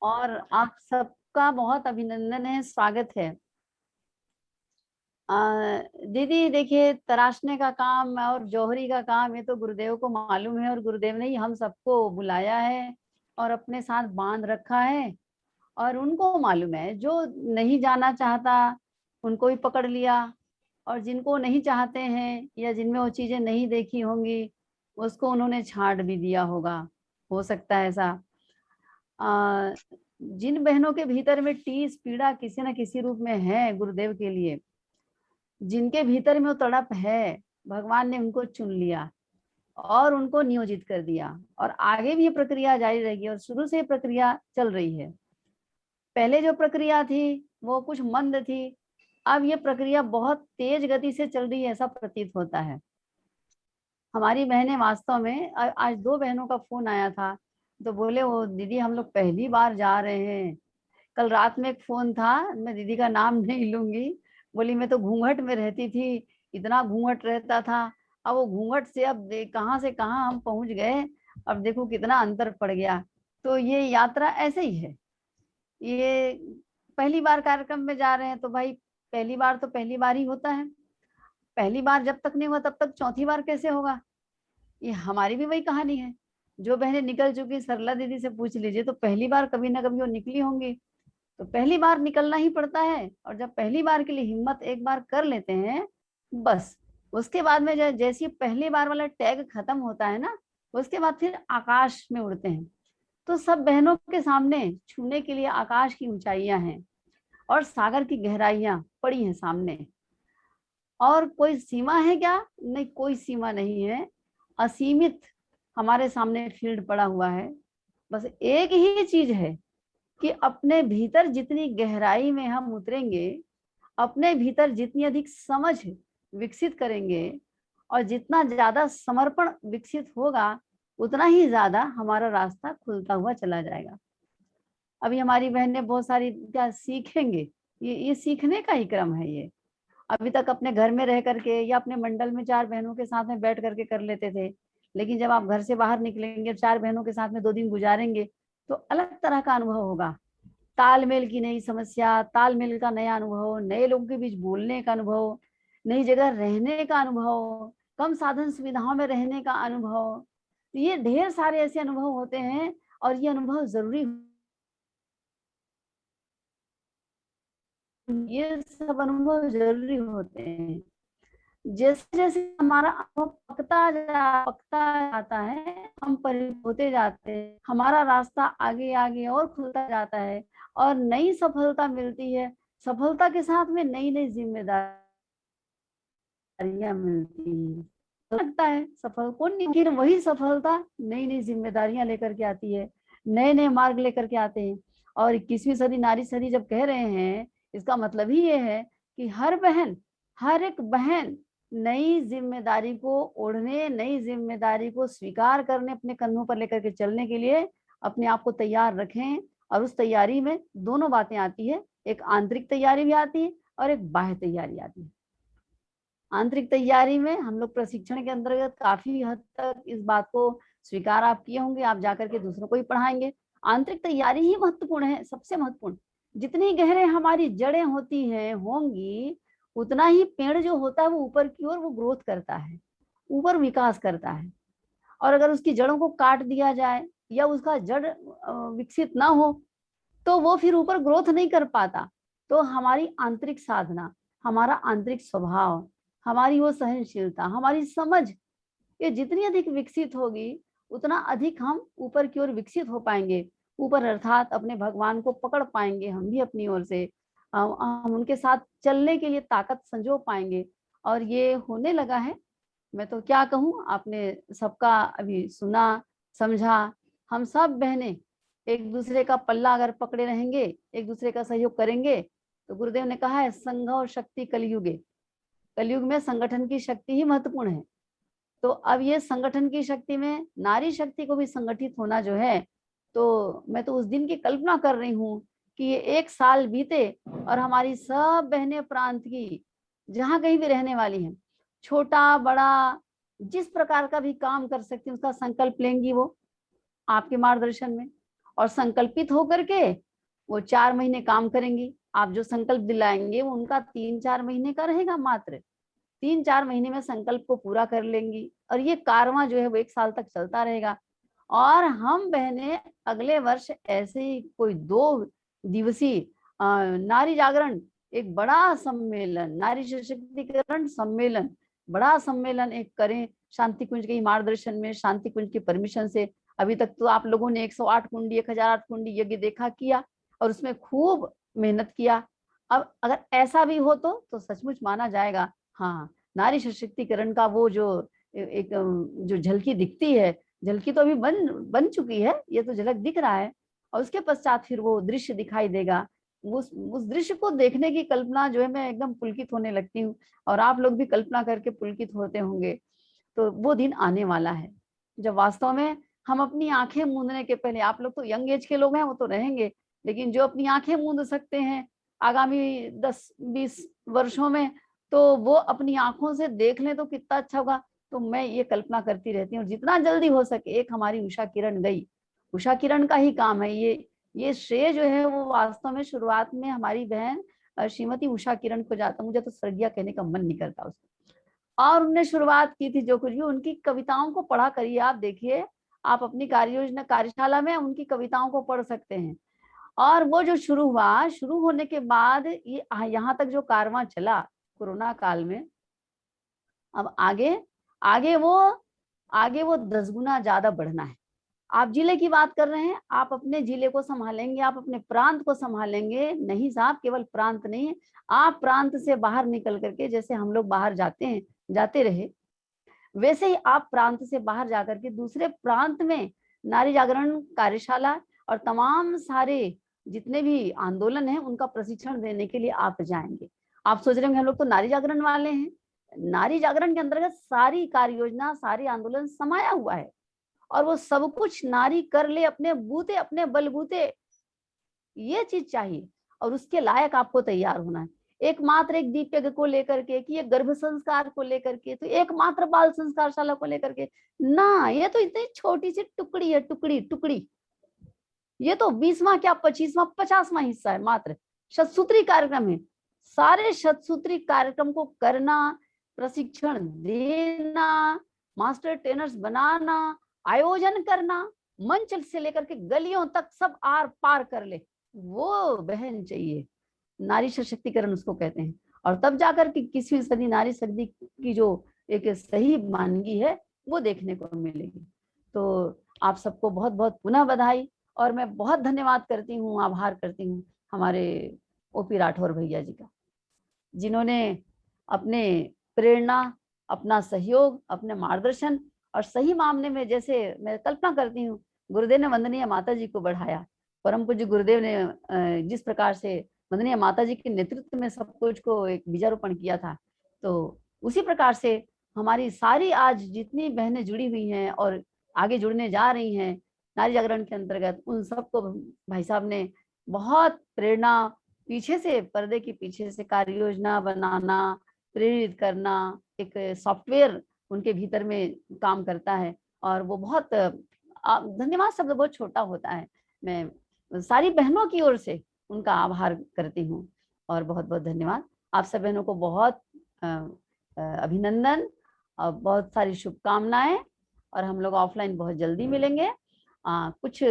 और आप सबका बहुत अभिनंदन है, स्वागत है। दीदी देखिए, तराशने का काम और जौहरी का काम ये तो गुरुदेव को मालूम है, और गुरुदेव ने ही हम सबको बुलाया है और अपने साथ बांध रखा है। और उनको मालूम है, जो नहीं जाना चाहता उनको ही पकड़ लिया, और जिनको नहीं चाहते हैं या जिनमें वो चीजें नहीं देखी होंगी उसको उन्होंने छांट भी दिया होगा। हो सकता है ऐसा। आ, जिन बहनों के भीतर में टीस पीड़ा किसी न किसी रूप में है गुरुदेव के लिए, जिनके भीतर में वो तड़प है, भगवान ने उनको चुन लिया और उनको नियोजित कर दिया, और आगे भी ये प्रक्रिया जारी रहेगी, और शुरू से ये प्रक्रिया चल रही है। पहले जो प्रक्रिया थी वो कुछ मंद थी, अब ये प्रक्रिया बहुत तेज गति से चल रही है, ऐसा प्रतीत होता है। हमारी बहनें वास्तव में, आज दो बहनों का फोन आया था, तो बोले वो दीदी हम लोग पहली बार जा रहे हैं। कल रात में एक फोन था, मैं दीदी का नाम नहीं लूंगी, बोली मैं तो घूंघट में रहती थी, इतना घूंघट रहता था, अब वो घूंघट से अब कहाँ से कहाँ हम पहुंच गए, अब देखो कितना अंतर पड़ गया। तो ये यात्रा ऐसे ही है। ये पहली बार कार्यक्रम में जा रहे हैं तो भाई, पहली बार तो पहली बार ही होता है। पहली बार जब तक नहीं हुआ तब तक चौथी बार कैसे होगा। ये हमारी भी वही कहानी है। जो बहनें निकल चुकी, सरला दीदी से पूछ लीजिए, तो पहली बार कभी ना कभी वो निकली होंगी। तो पहली बार निकलना ही पड़ता है, और जब पहली बार के लिए हिम्मत एक बार कर लेते हैं, बस उसके बाद में जैसी पहली बार वाला टैग खत्म होता है ना, उसके बाद फिर आकाश में उड़ते हैं। तो सब बहनों के सामने छूने के लिए आकाश की ऊंचाइयां हैं और सागर की गहराइयां पड़ी हैं सामने। और कोई सीमा है क्या? नहीं, कोई सीमा नहीं है। असीमित हमारे सामने फील्ड पड़ा हुआ है। बस एक ही चीज है कि अपने भीतर जितनी गहराई में हम उतरेंगे, अपने भीतर जितनी अधिक समझ विकसित करेंगे, और जितना ज्यादा समर्पण विकसित होगा, उतना ही ज्यादा हमारा रास्ता खुलता हुआ चला जाएगा। अभी हमारी बहनें बहुत सारी क्या सीखेंगे, ये सीखने का ही क्रम है ये। अभी तक अपने घर में रह करके या अपने मंडल में चार बहनों के साथ में बैठ करके कर लेते थे, लेकिन जब आप घर से बाहर निकलेंगे, चार बहनों के साथ में 2 दिन गुजारेंगे, तो अलग तरह का अनुभव होगा। तालमेल की नई समस्या, तालमेल का नया अनुभव, नए लोगों के बीच बोलने का अनुभव, नई जगह रहने का अनुभव, कम साधन सुविधाओं में रहने का अनुभव। तो ये ढेर सारे ऐसे अनुभव होते हैं, और ये अनुभव जरूरी, ये सब अनुभव जरूरी होते हैं। जैसे जैसे हमारा अनुभव पकता जाता है, हम परिपक्व होते जाते हैं, हमारा रास्ता आगे आगे और खुलता जाता है, और नई सफलता मिलती है। सफलता के साथ में नई नई जिम्मेदारियां मिलती हैं। तो लगता है सफल कौन नहीं, लेकिन वही सफलता नई नई जिम्मेदारियां लेकर के आती है, नए नए मार्ग लेकर के आते हैं। और 21वीं सदी नारी सदी जब कह रहे हैं, इसका मतलब ही ये है कि हर बहन, हर एक बहन नई जिम्मेदारी को ओढ़ने, नई जिम्मेदारी को स्वीकार करने, अपने कंधों पर लेकर के चलने के लिए अपने आप को तैयार रखें। और उस तैयारी में दोनों बातें आती है, एक आंतरिक तैयारी भी आती है और एक बाह्य तैयारी आती है। आंतरिक तैयारी में हम लोग प्रशिक्षण के अंतर्गत काफी हद तक इस बात को स्वीकार आप किए होंगे, आप जाकर के दूसरों को ही पढ़ाएंगे। आंतरिक तैयारी ही महत्वपूर्ण है, सबसे महत्वपूर्ण। जितनी गहरे हमारी जड़ें होती हैं होंगी, उतना ही पेड़ जो होता है वो ऊपर की ओर वो ग्रोथ करता है, ऊपर विकास करता है। और अगर उसकी जड़ों को काट दिया जाए या उसका जड़ विकसित ना हो, तो वो फिर ऊपर ग्रोथ नहीं कर पाता। तो हमारी आंतरिक साधना, हमारा आंतरिक स्वभाव, हमारी वो सहनशीलता, हमारी समझ, ये जितनी अधिक विकसित होगी, उतना अधिक हम ऊपर की ओर विकसित हो पाएंगे। ऊपर अर्थात अपने भगवान को पकड़ पाएंगे हम भी अपनी ओर से। हम उनके साथ चलने के लिए ताकत संजो पाएंगे। और ये होने लगा है। मैं तो क्या कहूँ, आपने सबका अभी सुना, समझा। हम सब बहनें एक दूसरे का पल्ला अगर पकड़े रहेंगे, एक दूसरे का सहयोग करेंगे, तो गुरुदेव ने कहा है संघ और शक्ति कलयुगे। कलयुग में संगठन की शक्ति ही महत्वपूर्ण है। तो अब ये संगठन की शक्ति में नारी शक्ति को भी संगठित होना जो है, तो मैं तो उस दिन की कल्पना कर रही हूँ कि ये 1 साल बीते और हमारी सब बहनें प्रांत की जहां कहीं भी रहने वाली हैं, छोटा बड़ा जिस प्रकार का भी काम कर सकती हैं, उसका संकल्प लेंगी वो आपके मार्गदर्शन में। और संकल्पित होकर के वो 4 महीने काम करेंगी। आप जो संकल्प दिलाएंगे वो उनका 3-4 महीने का रहेगा, मात्र 3-4 महीने में संकल्प को पूरा कर लेंगी और ये कारवां जो है वो 1 साल तक चलता रहेगा। और हम बहनें अगले वर्ष ऐसे ही कोई 2 दिवसीय नारी जागरण, एक बड़ा सम्मेलन, नारी सशक्तिकरण सम्मेलन, बड़ा सम्मेलन एक करें शांति कुंज के मार्गदर्शन में, शांति कुंज की परमिशन से। अभी तक तो आप लोगों ने 108 कुंडी 1008 कुंडी यज्ञ देखा किया और उसमें खूब मेहनत किया। अब अगर ऐसा भी हो तो सचमुच माना जाएगा, हाँ, नारी सशक्तिकरण का वो जो एक जो झलकी दिखती है, झलकी तो अभी बन चुकी है, ये तो झलक दिख रहा है और उसके पश्चात फिर वो दृश्य दिखाई देगा। उस दृश्य को देखने की कल्पना जो है, मैं एकदम पुलकित होने लगती हूँ और आप लोग भी कल्पना करके पुलकित होते होंगे। तो वो दिन आने वाला है जब वास्तव में हम अपनी आंखें मूंदने के पहले, आप लोग तो यंग एज के लोग हैं वो तो रहेंगे, लेकिन जो अपनी आंखें मूंद सकते हैं आगामी 10-20 वर्षों में, तो वो अपनी आंखों से देख लें तो कितना अच्छा होगा। तो मैं ये कल्पना करती रहती हूँ जितना जल्दी हो सके। एक हमारी उषा किरण गई, उषा किरण का ही काम है ये श्रेय जो है वो वास्तव में शुरुआत में हमारी बहन श्रीमती उषा किरण को जाता। मुझे तो स्वर्गीय कहने का मन नहीं करता उसको। और उन्होंने शुरुआत की थी, जो कुछ भी उनकी कविताओं को पढ़ा करिए, आप देखिए, आप अपनी कार्ययोजना कार्यशाला में उनकी कविताओं को पढ़ सकते हैं। और वो जो शुरू हुआ, शुरू होने के बाद ये यहाँ तक जो कारवां चला कोरोना काल में, अब आगे आगे वो 10 गुना ज्यादा बढ़ना है। आप जिले की बात कर रहे हैं, आप अपने जिले को संभालेंगे, आप अपने प्रांत को संभालेंगे, नहीं साहब, केवल प्रांत नहीं, आप प्रांत से बाहर निकल करके, जैसे हम लोग बाहर जाते रहे, वैसे ही आप प्रांत से बाहर जाकर के दूसरे प्रांत में नारी जागरण कार्यशाला और तमाम सारे जितने भी आंदोलन हैं उनका प्रशिक्षण देने के लिए आप जाएंगे। आप सोच रहे होंगे हम लोग तो नारी जागरण वाले हैं। नारी जागरण के अंतर्गत सारी कार्य योजना, सारी आंदोलन समाया हुआ है और वो सब कुछ नारी कर ले अपने बूते, अपने बलबूते, ये चीज चाहिए और उसके लायक आपको तैयार होना है। एकमात्र एक दीप यज्ञ को लेकर के, कि ये गर्भ संस्कार को लेकर के, तो एकमात्र बाल संस्कारशाला को लेकर के ना, ये तो इतनी छोटी सी टुकड़ी है, टुकड़ी। ये तो 20वां क्या 25वां 50वां हिस्सा है मात्र। शतसूत्री कार्यक्रम है, सारे शतसूत्री कार्यक्रम को करना, प्रशिक्षण देना, मास्टर ट्रेनर्स बनाना, आयोजन करना, मंच से लेकर के गलियों तक सब आर पार कर ले, वो बहन चाहिए। नारी सशक्तिकरण उसको कहते हैं। और तब जाकर के 21वीं सदी नारी शक्ति की जो एक सही मानगी है वो देखने को मिलेगी। तो आप सबको बहुत बहुत पुनः बधाई और मैं बहुत धन्यवाद करती हूँ, आभार करती हूँ हमारे ओपी राठौर भैया जी का, जिन्होंने अपने प्रेरणा, अपना सहयोग, अपने मार्गदर्शन और सही मामले में, जैसे मैं कल्पना करती हूँ, गुरुदेव ने वंदनीय माता जी को बढ़ाया। परम पूज्य गुरुदेव ने जिस प्रकार से वंदनीय माता जी के नेतृत्व में सब कुछ को एक बीजारोपण किया था, तो उसी प्रकार से हमारी सारी आज जितनी बहनें जुड़ी हुई हैं और आगे जुड़ने जा रही हैं नारी जागरण के अंतर्गत, उन सबको भाई साहब ने बहुत प्रेरणा, पीछे से, पर्दे के पीछे से कार्य योजना बनाना, प्रेरित करना, एक सॉफ्टवेयर उनके भीतर में काम करता है और वो बहुत धन्यवाद शब्द बहुत छोटा होता है। मैं सारी बहनों की ओर से उनका आभार करती हूँ और बहुत बहुत धन्यवाद। आप सब बहनों को बहुत अभिनंदन और बहुत सारी शुभकामनाएं और हम लोग ऑफलाइन बहुत जल्दी मिलेंगे। कुछ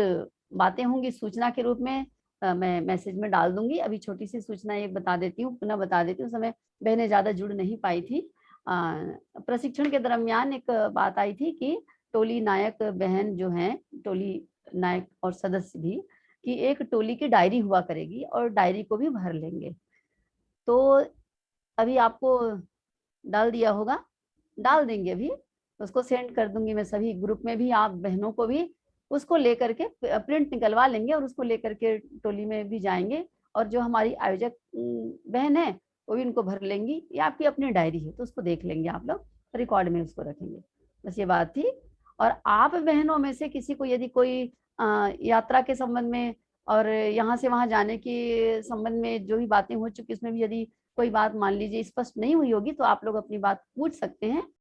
बातें होंगी सूचना के रूप में, मैं मैसेज में डाल दूंगी। अभी छोटी सी सूचना एक बता देती हूँ, पुनः बता देती हूँ, समय बहनें ज्यादा जुड़ नहीं पाई थी। प्रशिक्षण के दरमियान एक बात आई थी कि टोली नायक बहन जो हैं, टोली नायक और सदस्य भी, कि एक टोली की डायरी हुआ करेगी और डायरी को भी भर लेंगे। तो अभी आपको डाल दिया होगा, डाल देंगे, अभी उसको सेंड कर दूंगी मैं सभी ग्रुप में भी, आप बहनों को भी उसको लेकर के प्रिंट निकलवा लेंगे और उसको लेकर के टोली में भी जाएंगे और जो हमारी आयोजक बहन है वो भी उनको भर लेंगी। ये आपकी अपनी डायरी है तो उसको देख लेंगे आप लोग, रिकॉर्ड में उसको रखेंगे। बस ये बात थी। और आप बहनों में से किसी को यदि कोई यात्रा के संबंध में और यहाँ से वहां जाने के संबंध में जो भी बातें हो चुकी उसमें भी यदि कोई बात मान लीजिए स्पष्ट नहीं हुई होगी तो आप लोग अपनी बात पूछ सकते हैं।